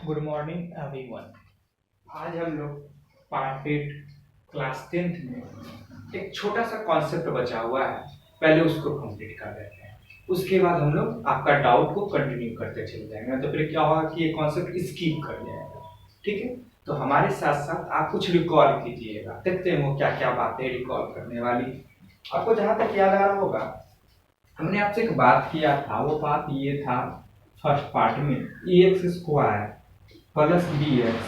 Good morning everyone. आज हम लोग पार्ट 8 क्लास 10th में एक छोटा सा कॉन्सेप्ट बचा हुआ है, पहले उसको कंप्लीट कर देते हैं। उसके बाद हम लोग आपका डाउट को कंटिन्यू करते चले जाएंगे, तो फिर क्या होगा कि ये कॉन्सेप्ट स्किप कर जाएगा। ठीक है, तो हमारे साथ साथ आप कुछ रिकॉल कीजिएगा, देखते हैं वो क्या क्या बातें रिकॉल करने वाली। आपको जहां तक याद आ रहा होगा, हमने आपसे एक बात किया था, वो बात ये था फर्स्ट पार्ट में x square plus b x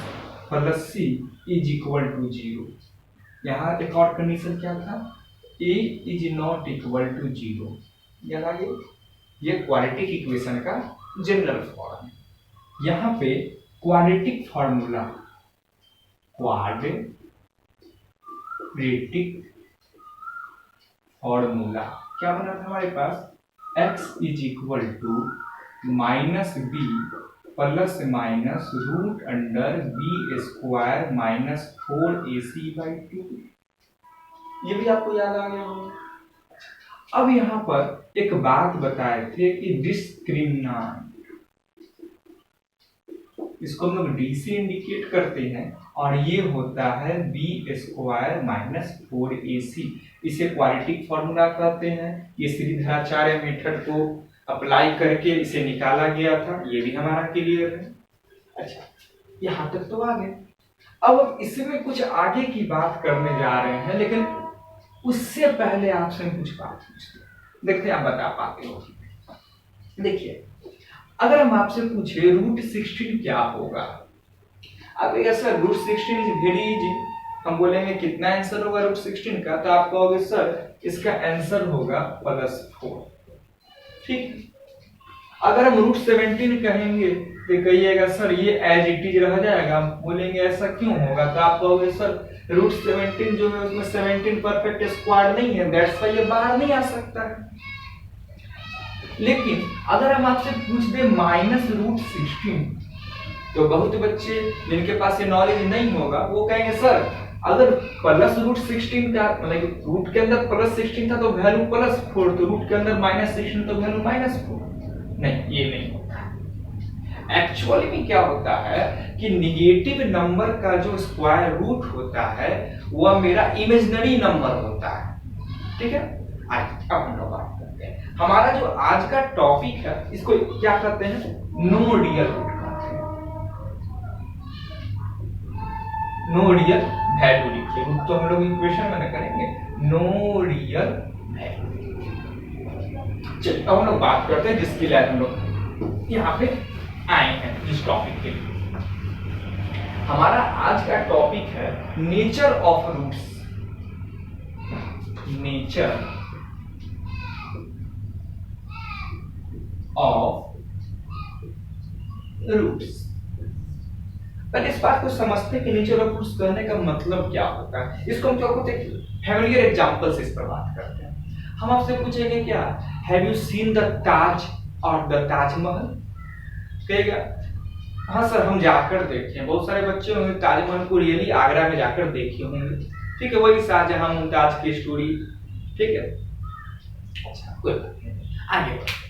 plus c is equal to 0। यहाँ एक और कंडीशन क्या था, a is not equal to 0। ये क्वाड्रेटिक इक्वेशन का जनरल फॉर्म है। यहाँ पे क्वाड्रेटिक फॉर्मूला, क्वाड्रेटिक फॉर्मूला क्या बना था हमारे पास, x is equal to minus b plus minus root under b square minus 4ac/2। ये भी आपको याद आ गया होगा। अब यहाँ पर एक बात बताए थे कि डिस्क्रिमिनेंट, इसको हम लोग डी से इंडिकेट करते हैं और ये होता है बी स्क्वायर माइनस 4ac। इसे क्वाड्रेटिक फॉर्मूला कहते हैं। ये श्रीधराचार्य मेथड को अप्लाई करके इसे निकाला गया था, ये भी हमारा क्लियर है। अच्छा, यहाँ तक तो आ गए। अब इसमें कुछ आगे की बात करने जा रहे हैं, लेकिन उससे पहले आपसे कुछ बात पूछते हैं, देखते हैं आप बता पाते हो। देखिए, अगर हम आपसे पूछे रूट 16 क्या होगा, अब sir root 16 is very easy. हम बोलेंगे कितना आंसर होगा रूट 16 का, तो आप कहोगे सर इसका आंसर होगा +4। ठीक, अगर हम रूट 17 कहेंगे तो कहिएगा सर ये एज इट इज रह जाएगा। हम बोलेंगे ऐसा क्यों होगा, तो आप कहोगे सर रूट 17 जो है उसमें 17 परफेक्ट स्क्वायर नहीं है, दैट्स व्हाई ये बाहर नहीं आ सकता है। लेकिन अगर हम आपसे पूछ दे माइनस रूट 16, तो बहुत बच्चे जिनके पास ये नॉलेज नहीं होगा वो कहेंगे सर अगर प्लस रूट 16 का मतलब रूट के अंदर प्लस 16 था तो वैल्यू +4, तो रूट के अंदर माइनस 16 तो वैल्यू -4। नहीं, ये नहीं होता। एक्चुअली में क्या होता है कि निगेटिव नंबर का जो स्क्वायर रूट होता है वह मेरा इमेजिनरी नंबर होता है। ठीक है, अब हम लोग बात करते हैं। हमारा जो आज का टॉपिक है इसको क्या कहते हैं, नो रियल रूट कहते हैं। नो रियल वैल्यू लिखिए, रूट तो हम लोग इक्वेशन में करेंगे, नो रियल वैल्यू। चलिए अब हम लोग बात करते हैं जिसके लिए हम लोग यहाँ पे आए हैं इस टॉपिक के लिए। हमारा आज का टॉपिक है nature of roots. Nature of roots. पहले इस बात को समझते हैं कि नेचर ऑफ रूट्स कहने का मतलब क्या होता है। इसको हम क्या होते हैं फैमिलियर एग्जांपल से इस पर बात करते हैं। हम आपसे पूछेंगे क्या, हैव यू सीन द ताज और द ताजमहल? कहेगा हाँ सर हम जाकर देखे। बहुत सारे बच्चे होंगे ताजमहल को रियली आगरा में जाकर देखे होंगे। ठीक है, वही शाहजहां मुमताज की स्टोरी। ठीक है, अच्छा कोई बात नहीं, आगे बढ़ते।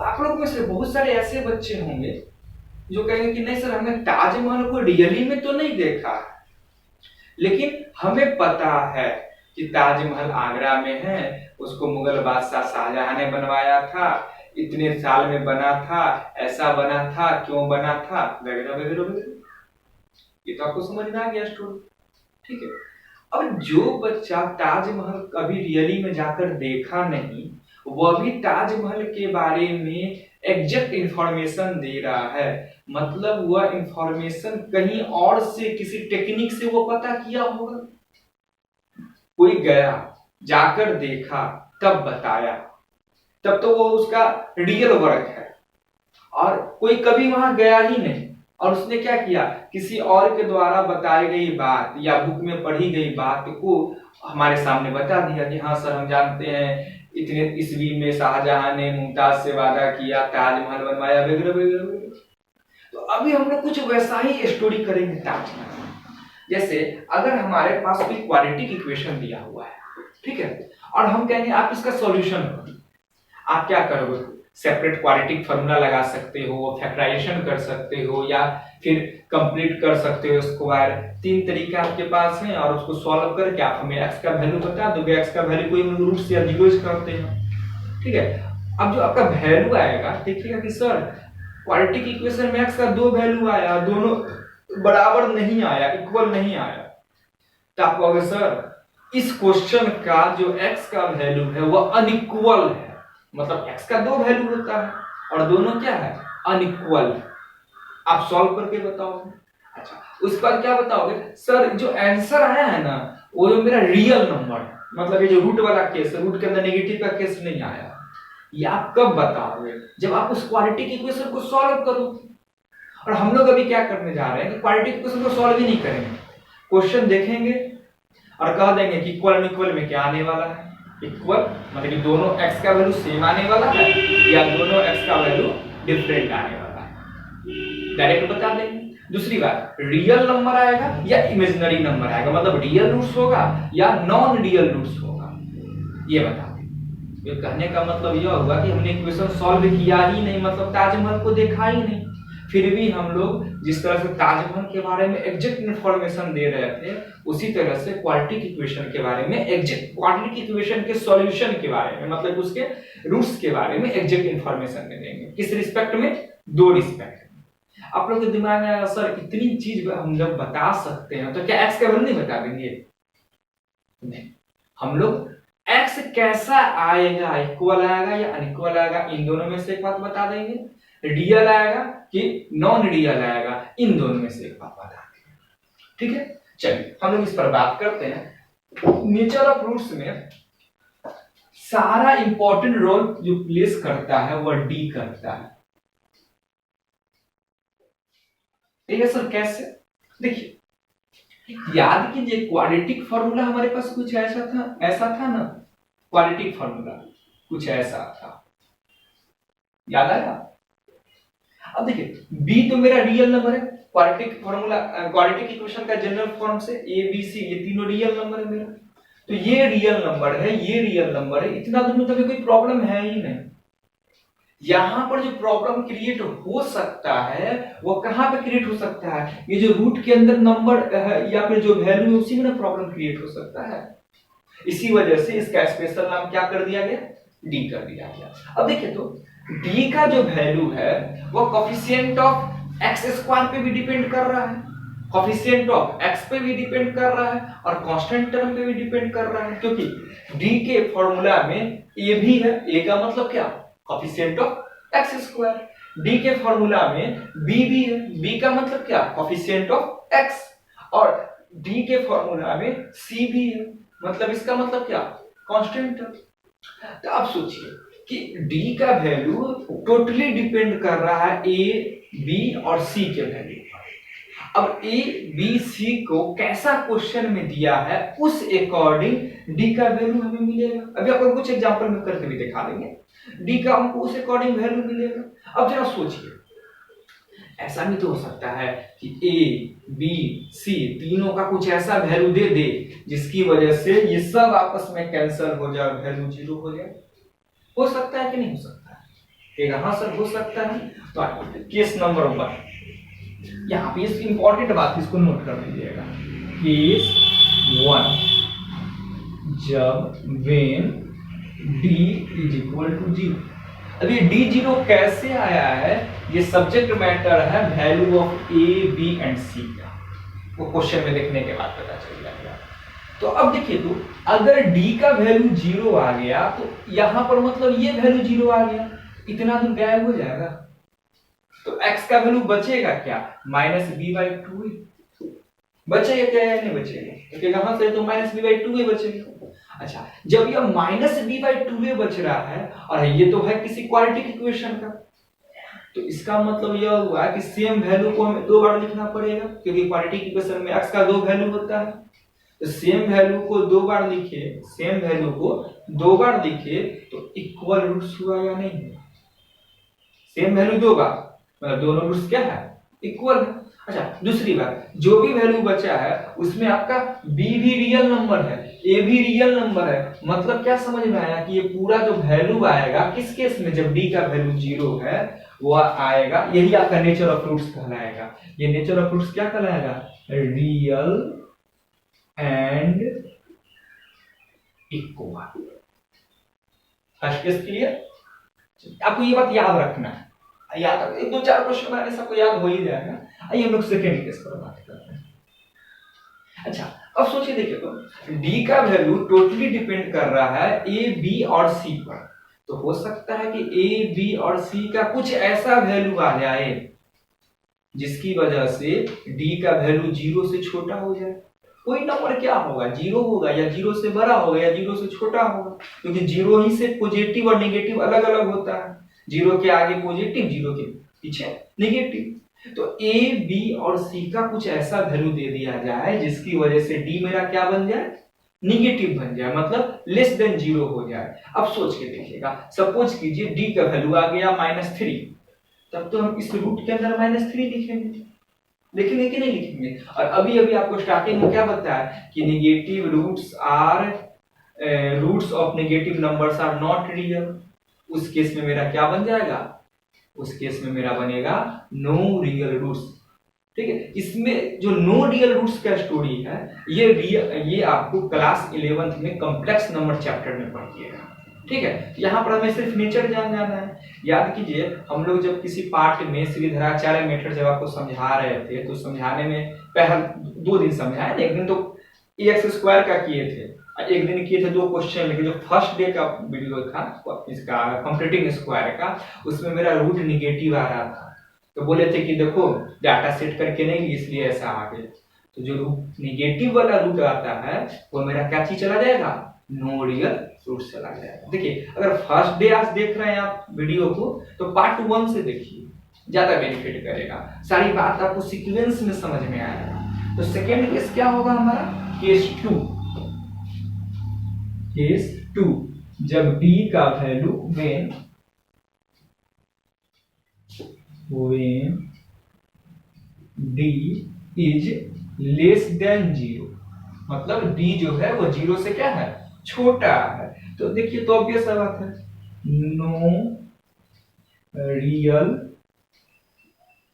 आप लोग में से बहुत सारे ऐसे बच्चे होंगे जो कहेंगे कि नहीं सर हमने ताजमहल को रियली में तो नहीं देखा, लेकिन हमें पता है कि ताजमहल आगरा में है, उसको मुगल बादशाह शाहजहां ने बनवाया था, इतने साल में बना था, ऐसा बना था, क्यों बना था, वगैरह वगैरह वगैरह। ये तो आपको समझ में आ गया स्टोरी। ठीक है, अब जो बच्चा ताजमहल कभी रियली में जाकर देखा नहीं, वह भी ताजमहल के बारे में एग्जैक्ट इंफॉर्मेशन दे रहा है, मतलब वह इंफॉर्मेशन कहीं और से किसी टेक्निक से वो पता किया होगा। कोई गया, जाकर देखा, तब बताया, तब तो वो उसका रियल वर्क है। और कोई कभी वहां गया ही नहीं और उसने क्या किया, किसी और के द्वारा बताई गई बात या बुक में पढ़ी गई बात को हमारे सामने बता दिया कि हाँ सर हम जानते हैं इतने ईस्वी में शाहजहां ने मुमताज से वादा किया, ताजमहल बनवाया, वगैरह वगैरह। तो अभी हम लोग कुछ वैसा ही स्टोरी करेंगे ताजमहल। जैसे अगर हमारे पास कोई क्वाड्रेटिक इक्वेशन दिया हुआ है, ठीक है, और हम कहेंगे आप इसका सॉल्यूशन करो, आप क्या करोगे, सेपरेट क्वाड्रेटिक फार्मूला लगा सकते हो, फैक्टराइजेशन कर सकते हो, या फिर कंप्लीट कर सकते हो स्क्वायर। 3 तरीके आपके पास हैं और उसको सॉल्व करके आप हमें x का वैल्यू बता दोगे। x का वैल्यू को हम रूट से जीरो करते हैं, ठीक है। अब जो आपका वैल्यू आएगा, देखिएगा कि सर क्वाड्रेटिक इक्वेशन में x का 2 वैल्यू आया, दोनों बराबर नहीं आया, इक्वल नहीं आया, तो आप कहोगे सर इस क्वेश्चन का जो x का वैल्यू है वो अनइक्वल है। मतलब x का 2 वैल्यू होता है और दोनों क्या है, अनइक्वल। आप सॉल्व करके बताओगे। अच्छा, उसके बाद क्या बताओगे, सर जो आंसर आया है ना वो जो मेरा रियल नंबर है, मतलब ये जो रूट वाला केस है, रूट के अंदर नेगेटिव का केस नहीं आया, ये आप कब बताओगे, जब आप उस क्वाड्रेटिक इक्वेशन को सॉल्व करोगे। और हम लोग अभी क्या करने जा रहे हैं कि क्वाड्रेटिक इक्वेशन को सॉल्व ही नहीं करेंगे, क्वेश्चन देखेंगे और कह देंगे कि इक्वल अनइक्वल में क्या आने वाला है। इक्वल मतलब कि दोनों x का वैल्यू सेम आने वाला है या दोनों x का वैल्यू डिफरेंट आने वाला है, डायरेक्ट बता देंगे। दूसरी बात, रियल नंबर आएगा या इमेजिनरी नंबर आएगा, मतलब रियल रूट्स होगा या नॉन रियल रूट्स होगा, ये बता दें। ये कहने का मतलब यह हुआ कि हमने इक्वेशन सॉल्व किया ही नहीं, मतलब ताजमहल को देखा ही नहीं, फिर भी हम लोग जिस तरह से ताजमहल के बारे में एग्जैक्ट इंफॉर्मेशन दे रहे थे, उसी तरह से क्वाड्रेटिक इक्वेशन के बारे में एग्जैक्ट, क्वाड्रेटिक इक्वेशन के सॉल्यूशन के बारे में, मतलब उसके रूट्स के बारे में एग्जैक्ट इंफॉर्मेशन दे देंगे। किस रिस्पेक्ट में, 2 रिस्पेक्ट में। आप लोग के दिमाग में आया सर इतनी चीज हम जब बता सकते हैं तो क्या x का वैल्यू नहीं बता देंगे? नहीं, हम लोग x कैसा आएगा, इक्वल आएगा या अनइक्वल आएगा, इन दोनों में से एक बात बता देंगे। रियल आएगा कि नॉन रियल आएगा, इन दोनों में से एक बात बता देंगे, ठीक है। चलिए हम लोग इस पर बात करते हैं। नेचर ऑफ रूट्स में सारा इंपॉर्टेंट रोल जो प्लेस करता है वह डी करता है, ठीक है सर। कैसे, देखिए याद कीजिए क्वाड्रेटिक फार्मूला हमारे पास कुछ ऐसा था ना, क्वाड्रेटिक फार्मूला कुछ ऐसा था, याद आया। अब देखिए b तो मेरा रियल नंबर है, क्वाड्रेटिक फार्मूला, क्वाड्रेटिक इक्वेशन का जनरल फॉर्म से a b c ये तीनों रियल नंबर है मेरा, तो ये रियल नंबर है, ये रियल नंबर है, इतना दूर में तो कोई प्रॉब्लम है ही नहीं। यहां पर जो प्रॉब्लम क्रिएट हो सकता है वो कहां पे क्रिएट हो सकता है, ये जो रूट के अंदर नंबर है या फिर जो वैल्यू है उसी में प्रॉब्लम क्रिएट हो सकता है। इसी वजह से इसका स्पेशल नाम क्या कर दिया गया, डी कर दिया गया। अब देखिए तो डी का जो वैल्यू है वो कोफिशिएंट ऑफ एक्स स्क्वायर पे भी डिपेंड कर रहा है, कोफिशिएंट ऑफ एक्स पे भी डिपेंड कर रहा है और कांस्टेंट टर्म पे भी डिपेंड कर रहा है, क्योंकि डी के फॉर्मूला में ए भी है, ए का मतलब क्या, coefficient of x square. D के फॉर्मूला में बी भी है, बी का मतलब क्या, कोफिशिएंट ऑफ एक्स, और डी के फॉर्मूला में सी भी है, मतलब इसका मतलब क्या, कांस्टेंट टर्म। तो आप सोचिए कि डी का वैल्यू टोटली डिपेंड कर रहा है ए बी और सी के वैल्यू पर। अब ए बी सी को कैसा क्वेश्चन में दिया है उस अकॉर्डिंग डी का वैल्यू हमें मिलेगा। अभी आपको कुछ एग्जांपल में करके भी दिखा देंगे, डी का हमको उस अकॉर्डिंग वैल्यू मिलेगा। अब जरा सोचिए, ऐसा भी तो हो सकता है कि ए बी सी तीनों का कुछ ऐसा वैल्यू दे दे जिसकी वजह से ये सब आपस में कैंसिल हो जाए, वैल्यू 0 हो जाए। हो सकता है कि नहीं हो सकता है? हाँ सर हो सकता है। तो केस नंबर 1, यहाँ पे इस इंपॉर्टेंट बात इसको नोट कर लीजिएगा। केस 1, जब when d is equal to 0। अभी d 0 कैसे आया है, ये सब्जेक्ट मैटर है value of a b and c का, वो क्वेश्चन में देखने के बाद पता चल जाएगा। तो अब देखिए तो अगर d का वैल्यू 0 आ गया तो यहां पर मतलब ये वैल्यू 0 आ गया, इतना दूर गायब हो जाएगा, तो x का वैल्यू बचेगा क्या, -b/2 बचेगा क्या या नहीं बचेगा, क्योंकि यहां से तो -b/2 बचेगा। अच्छा, जब ये -b/2 बच रहा है और ये तो है किसी क्वाड्रेटिक इक्वेशन का, तो इसका मतलब यह हुआ कि सेम वैल्यू को हमें 2 बार लिखना पड़ेगा, क्योंकि क्वाड्रेटिक इक्वेशन में x का 2 वैल्यू होता है। तो सेम वैल्यू को 2 बार लिखे, सेम वैल्यू को 2 बार लिखे तो इक्वल रूट्स हुआ या नहीं, सेम वैल्यू 2 बार मतलब दोनों रूट्स क्या है, इक्वल है। अच्छा, दूसरी बात, जो भी वैल्यू बचा है उसमें आपका बी भी रियल नंबर है, ए भी रियल नंबर है। मतलब क्या समझ में आया कि ये पूरा जो वैल्यू आएगा किस केस में, जब डी का वैल्यू 0 है वो आएगा, यही आपका नेचर ऑफ रूट्स कहलाएगा। ये नेचर ऑफ रूट्स क्या कहलाएगा, real and equal. First case clear? आपको ये बात याद रखना है, याद, एक दो चार क्वेश्चन बनाने सबको याद हो ही जाएगा। आइए हम लोग सेकेंड केस पर बात करते हैं। अच्छा, अब सोचिए, देखिए तो डी का वैल्यू टोटली डिपेंड कर रहा है ए बी और सी पर। तो हो सकता है कि ए बी और सी का कुछ ऐसा वैल्यू आ जाए जिसकी वजह से डी का वैल्यू 0 से छोटा हो जाए। कोई नंबर क्या होगा, 0 होगा या 0 से बड़ा होगा या 0 से छोटा होगा, क्योंकि 0 ही से पॉजिटिव और नेगेटिव अलग अलग होता है। 0 के आगे पॉजिटिव, 0 के पीछे नेगेटिव। तो ए बी और सी का कुछ ऐसा वैल्यू दे दिया जाए जिसकी वजह से डी मेरा क्या बन जाए, निगेटिव बन जाए, मतलब लेस देन 0 हो जाए। अब सोच के देखिएगा, सपोज कीजिए डी का वैल्यू आ गया -3, तब तो हम इस रूट के अंदर -3 लिखेंगे, लिखेंगे कि नहीं लिखेंगे? और अभी अभी आपको स्टार्टिंग में क्या बताया कि negative roots are, roots of negative numbers are not real. उस केस में मेरा क्या बन जाएगा, उस केस में मेरा बनेगा नो रियल रूट्स। ठीक है, इसमें जो नो रियल रूट्स का स्टोरी है ये आपको क्लास 11th में कॉम्प्लेक्स नंबर चैप्टर में पढ़िएगा। ठीक है, यहाँ पर हमें सिर्फ नेचर जान जाना है। याद कीजिए, हम लोग जब किसी पार्ट में श्रीधराचार्य मेथड जब आपको समझा रहे थे तो समझाने में पहले 2 दिन समझाया, एक दिन तो एक्स स्क्वायर का किए थे, एक दिन किए थे 2 क्वेश्चन, लेकिन जो फर्स्ट डे का वीडियो था इसका कंप्लीटिंग स्क्वायर का, उसमें मेरा रूट निगेटिव आ रहा था। तो बोले थे कि देखो डाटा सेट करके नहीं, इसलिए ऐसा आ गया। तो जो रूट निगेटिव वाला रूट आता है वो मेरा क्या चीज चला जाएगा, नो रियल रूट चला जाएगा। देखिए, अगर फर्स्ट डे आज देख रहे हैं आप वीडियो को तो पार्ट 1 से देखिए, ज्यादा बेनिफिट करेगा, सारी बात आपको सीक्वेंस में समझ में आएगा। तो सेकेंड केस क्या होगा हमारा, केस 2। केस 2, जब डी का value when d is less than 0, मतलब d जो है वो 0 से क्या है, छोटा है। तो देखिए, तो ऑब्वियस बात है, नो रियल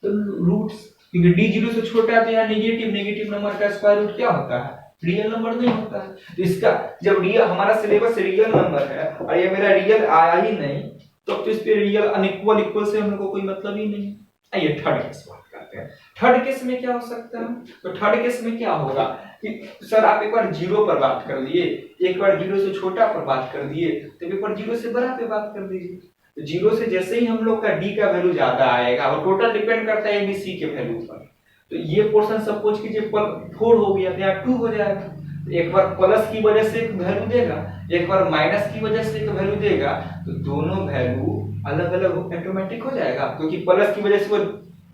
रूट्स, क्योंकि d 0 से छोटा है तो यहाँ नेगेटिव नंबर का स्क्वायर रूट क्या होता है, रियल नंबर नहीं होता है। तो इसका जब रियल, हमारा सिलेबस रियल नंबर है और ये मेरा रियल आया ही नहीं, तो इस पे रियल अनइक्वल इक्वल से हम लोग को कोई मतलब ही नहीं। आइए थर्ड केस बात करते हैं। थर्ड केस में क्या हो सकता है, तो थर्ड केस में क्या होगा कि सर आप एक बार 0 पर बात कर लिए, एक बार 0 से छोटा पर बात कर दिए, तो एक बार 0 से बड़ा पे बात कर दीजिए। तो 0 से जैसे ही हम लोग का डी का वैल्यू ज्यादा आएगा, और टोटल डिपेंड करता है एबीसी के वैल्यू पर। तो ये पोर्शन सपोज कीजिए 4 हो गया तो यहाँ 2 हो जाएगा। तो एक बार प्लस की वजह से एक वैल्यू देगा, एक बार माइनस की वजह से एक वैल्यू देगा, तो दोनों वैल्यू अलग अलग ऑटोमेटिक हो जाएगा, क्योंकि प्लस की वजह से वो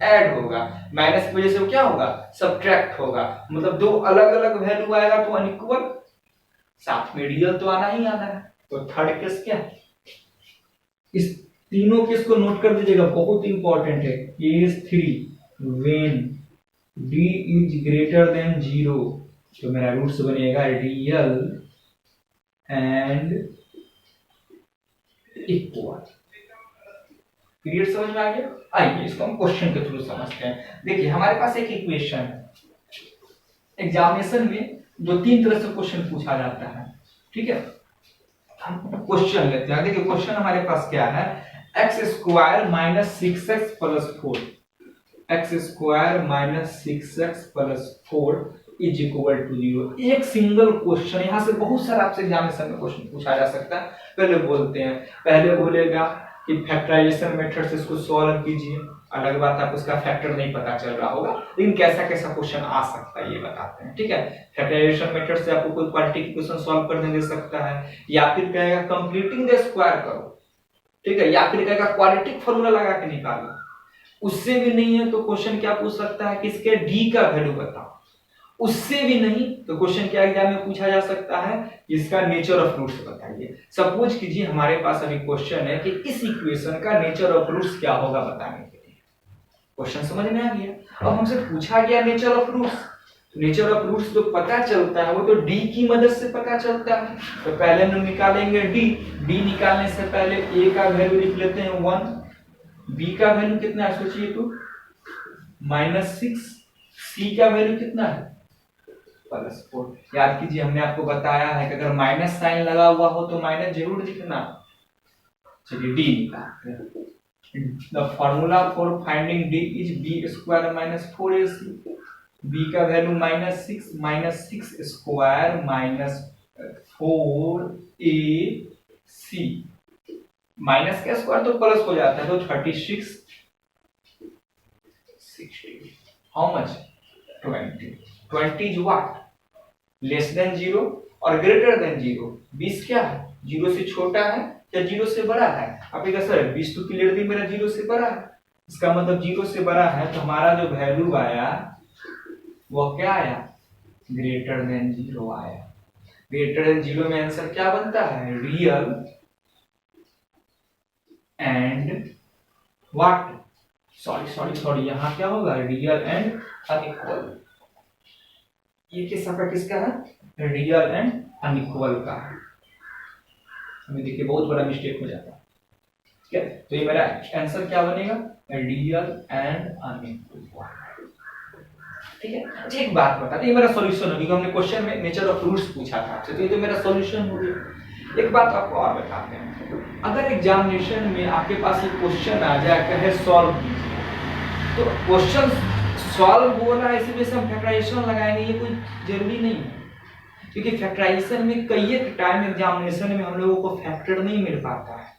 ऐड होगा, माइनस की वजह से वो क्या होगा, सब्ट्रैक्ट होगा। मतलब 2 अलग अलग वैल्यू आएगा तो अनइक्वल, साथ में रियल तो आना ही आना है। तो थर्ड केस क्या है, इस तीनों केस को नोट कर दीजिएगा, बहुत इंपॉर्टेंट है। Case 3, when d is greater than 0, तो मेरा रूट्स बनेगा रियल एंड इक्वल। क्लियर, समझ में आ गया? आइए इसको हम क्वेश्चन के थ्रू समझते हैं। देखिए, हमारे पास एक इक्वेशन है, एग्जामिनेशन में 2-3 तरह से क्वेश्चन पूछा जाता है। ठीक है, हम क्वेश्चन लेते हैं। देखिए क्वेश्चन हमारे पास क्या है, x² - 6x + 4, x² - 6x + 4 is equal to 0। एक सिंगल क्वेश्चन, यहां से बहुत सारा आपसे एग्जामिनेशन में क्वेश्चन पूछा जा सकता है। पहले बोलते हैं, पहले बोलेगा कि फैक्टराइजेशन मेथड से इसको सॉल्व कीजिए। अलग बात, आप उसका फैक्टर नहीं पता चल रहा होगा, लेकिन कैसा कैसा क्वेश्चन आ सकता है ये बताते हैं। ठीक है, फैक्टराइजेशन मेथड से आपको कोई क्वाड्रेटिक इक्वेशन सॉल्व करने दे सकता है, या फिर कहेगा कंप्लीटिंग द स्क्वायर करो। ठीक है, या फिर कहेगा क्वाड्रेटिक फार्मूला लगा के निकालो। उससे भी नहीं है तो क्वेश्चन क्या पूछ सकता है कि इसके डी का वैल्यू बताओ। उससे भी नहीं तो क्वेश्चन क्या एग्जाम में पूछा जा सकता है, इसका नेचर ऑफ रूट्स बताइए। सपोज कीजिए हमारे पास अभी क्वेश्चन है कि इस इक्वेशन का नेचर ऑफ रूट्स क्या होगा बताने के लिए। क्वेश्चन समझ में आ गया। अब हमसे पूछा गया nature of roots, nature of roots जो पता चलता है वो तो डी की मदद से पता चलता है। तो पहले हम निकालेंगे डी, डी निकालने से पहले ए का वैल्यू लिख लेते हैं 1, बी का वैल्यू कितना है सोचिए तो -6, सी का वैल्यू कितना है +4। याद कीजिए हमने आपको बताया है कि अगर माइनस साइन लगा हुआ हो तो माइनस जरूर लिखना। चलिए डी निकालते हैं। The formula for finding D is b square -4ac। b का वैल्यू -6, -6 स्क्वायर -4ac। माइनस का स्क्वायर तो प्लस हो जाता है, तो 36 60। How much 20 is what less than 0 और ग्रेटर देन 0। 20 क्या है 0 से छोटा है या 0 से बड़ा है। आप ये सर 20 तो क्लियरली मेरा 0 से बड़ा है, इसका मतलब 0 से बड़ा है, तो हमारा जो वैल्यू आया वो क्या आया ग्रेटर देन 0 आया। ग्रेटर देन 0 में आंसर क्या बनता है रियल एंड व्हाट सॉरी यहाँ क्या होगा रियल एंड अनइक्वल। ये किस का किसका है रियल एंड अनइक्वल का है। हमें देखिए बहुत बड़ा मिस्टेक हो जाता है, ठीक है। तो ये मेरा आंसर क्या बनेगा रियल एंड अनइक्वल, ठीक है। अच्छा एक बात बता, ये मेरा सॉल्यूशन है क्योंकि हमने क्वेश्चन में नेचर ऑफ रूट्स पूछा था आपसे, तो ये तो मेरा सॉल्यूशन हो गया। एक बात आपको और बताते हैं, अगर एग्जामिनेशन में आपके पास एक क्वेश्चन आ जाए कहे सॉल्व कीजिए, तो क्वेश्चन सॉल्व हो रहा है इसी वजह से हम फैक्टराइजेशन लगाएंगे, ये कोई जरूरी नहीं है क्योंकि फैक्टराइजेशन में कई टाइम एग्जामिनेशन में हम लोगों को फैक्टर नहीं मिल पाता है,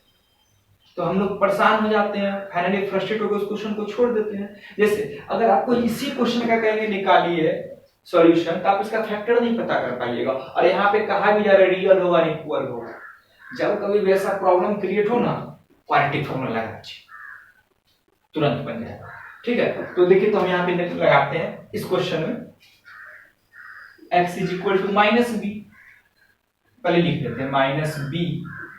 तो हम लोग परेशान हो जाते हैं, फाइनली फ्रस्ट्रेट होकर उस क्वेश्चन को छोड़ देते हैं। जैसे अगर आपको इसी क्वेश्चन का कहेंगे निकालिए सॉल्यूशन, तो आप इसका फैक्टर नहीं पता कर पाइएगा, और यहाँ पे कहा भी जा रहा है रियल होगा इक्वल होगा। जब कभी भी ऐसा प्रॉब्लम क्रिएट हो ना, क्वाड्रेटिक फॉर्मूला लगा दीजिए, तुरंत बन जाएगा, ठीक है। तो देखिए तो हम यहाँ पे लगाते हैं इस क्वेश्चन में x is equal to -b, पहले लिख देते हैं -b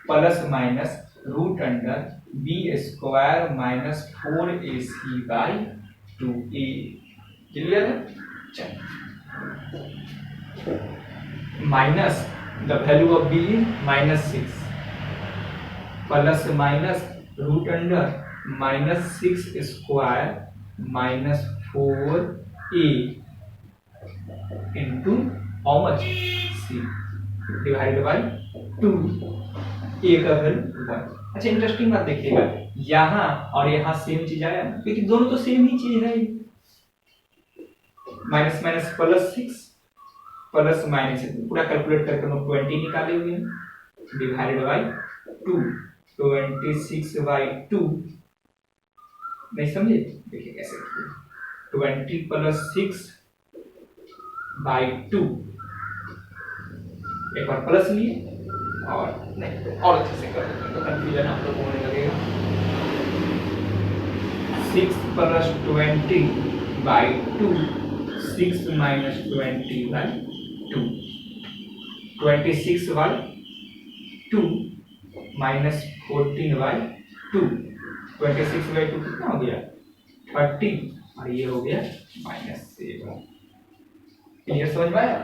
plus minus root under b square -4ac/2a। Clear है। चलिए minus the value of b is -6 plus minus root under -6 square -4a into how much c divided by 2, a का value 1। अच्छा interesting बात देखिएगा, यहाँ और यहाँ सेम चीज आया क्योंकि दोनों तो सेम ही चीज है। माइनस माइनस +6 प्लस माइनस पूरा कैलकुलेट करके हम 20 निकाले हुए हैं डिवाइडेड बाय 2, 26/2। नहीं समझे, देखिए कैसे 20 + 6/2। एक बार प्लस लिए और नहीं तो और अच्छे से कर देते हैं तो कंफ्यूजन आप लोगों को होने लगेगा। 6 + 20/2, 6 - 20/2, 26/2 -14/2, 26/2 कितना हो गया 30, और ये हो गया -7। क्लियर समझ में आया।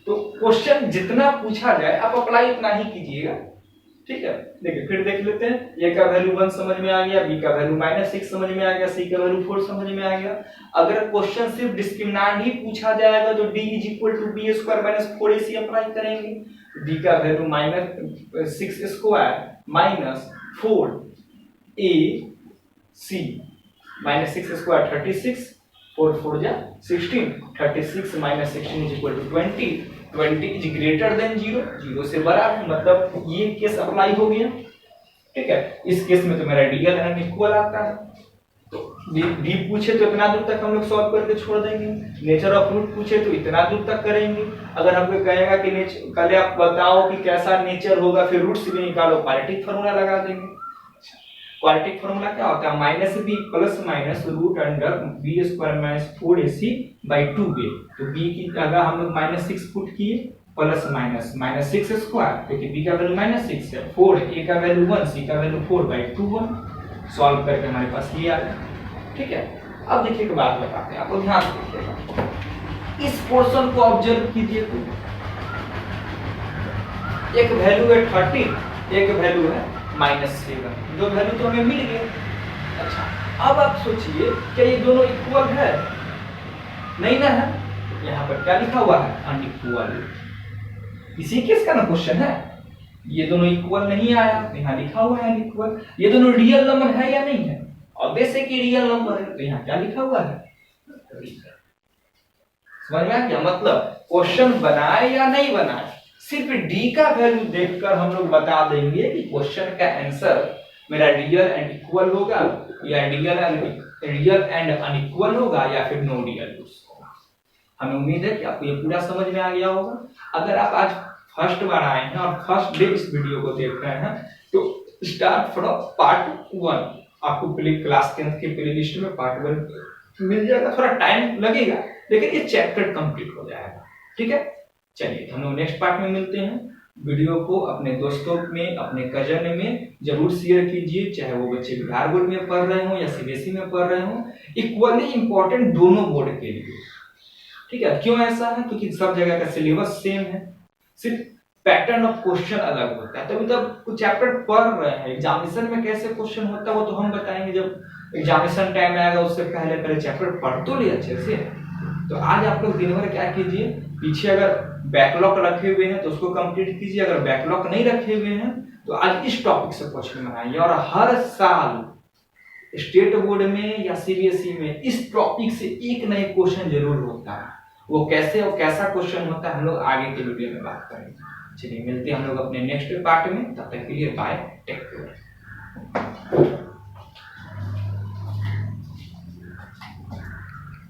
तो क्वेश्चन जितना पूछा जाए आप अप्लाई उतना ही कीजिएगा, ठीक है। देखिए फिर देख लेते हैं, ए का वैल्यू 1 समझ में आ गया, बी का वैल्यू -6 समझ में आ गया, सी का वैल्यू 4 समझ में आ गया। अगर क्वेश्चन सिर्फ डिस्क्रिमिनेंट ही पूछा जाएगा तो d = b² - 4ac अप्लाई करेंगे। d का वैल्यू -6 स्क्वायर -4ac -6 स्क्वायर 36, 4 4 जा 16, 36 - 16 = 20, 20 इज ग्रेटर देन 0, 0 से बड़ा है, मतलब ये केस अप्लाई हो गया, ठीक है। इस केस में तो मेरा रियल एंड इक्वल आता है, तो डी पूछे तो इतना दूर तक हम लोग सॉल्व करके छोड़ देंगे, नेचर ऑफ रूट पूछे तो इतना दूर तक करेंगे। अगर हमको कहेगा कि पहले आप बताओ कि कैसा नेचर होगा, फिर रूट से भी निकालो, क्वाड्रेटिक फार्मूला लगा देंगे। क्वाड्रेटिक फार्मूला क्या होता है -b plus minus root under b² -4ac/2a। तो b की जगह हम लोग -6 पुट किए, प्लस माइनस -6 स्क्वायर क्योंकि b का वैल्यू -6 है, 4 a का वैल्यू 1, c का वैल्यू 4/2 1। सॉल्व करके हमारे पास ये आ गया, ठीक है। अब देखिए एक बात बताते हैं आपको, ध्यान से देखिएगा, इस पोर्शन को ऑब्जर्व कीजिए। तो एक वैल्यू है 30, एक वैल्यू है -7, दो वैल्यू तो हमें मिल गए। अच्छा, अब आप सोचिए क्या ये दोनों इक्वल है? नहीं ना है। यहाँ पर क्या लिखा हुआ है? अनइक्वल। इसी केस का ना क्वेश्चन है। ये दोनों इक्वल नहीं आया, यहाँ लिखा हुआ है अनइक्वल। ये दोनों रियल नंबर है या नहीं है? ऑब्वियस है कि रियल नंबर है, तो यहाँ क्या लिखा हुआ है? समझ में आ गया? मतलब क्वेश्चन बनाए या नहीं बनाए, सिर्फ डी का वैल्यू देखकर हम लोग बता देंगे कि क्वेश्चन का आंसर मेरा रियल एंड इक्वल होगा या रियल एंड अनइक्वल होगा या फिर नो रियल होगा। हमें उम्मीद है कि आपको ये पूरा समझ में आ गया होगा। अगर आप आज फर्स्ट बार आए हैं और फर्स्ट डे इस वीडियो को देख रहे हैं तो स्टार्ट फ्रॉम पार्ट 1, आपको क्लास 10th के प्ले लिस्ट में पार्ट 1 मिल जाएगा। थोड़ा टाइम लगेगा लेकिन ये चैप्टर कंप्लीट हो जाएगा। ठीक है, चलिए हम लोग नेक्स्ट पार्ट में मिलते हैं। वीडियो को अपने दोस्तों में, अपने कजन में जरूर शेयर कीजिए, चाहे वो बच्चे बिहार बोर्ड में पढ़ रहे हो या सीबीएसई में पढ़ रहे हो। इक्वली इंपॉर्टेंट दोनों बोर्ड के लिए। ठीक है, क्यों ऐसा है? क्योंकि सब जगह का सिलेबस सेम है, सिर्फ पैटर्न ऑफ क्वेश्चन अलग होता है। तभी तब कुछ चैप्टर पढ़ रहे हैं, एग्जामिनेशन में कैसे क्वेश्चन होता है वो तो हम बताएंगे जब एग्जामिनेशन टाइम आएगा। उससे पहले पहले चैप्टर पढ़ तो लिए अच्छे से। तो आज आप लोग दिन भर क्या कीजिए, पीछे अगर बैकलॉग रखे हुए हैं तो उसको कंप्लीट कीजिए, अगर बैकलॉग नहीं रखे हुए हैं तो आज इस टॉपिक से क्वेश्चन बनाइए। और हर साल स्टेट बोर्ड में या सीबीएसई में इस टॉपिक से एक नए क्वेश्चन जरूर होता है। वो कैसे और कैसा क्वेश्चन होता है हम लोग आगे के वीडियो में बात करेंगे। चलिए मिलते हैं हम लोग अपने नेक्स्ट पार्ट में, तब तक के लिए बाय, टेक केयर।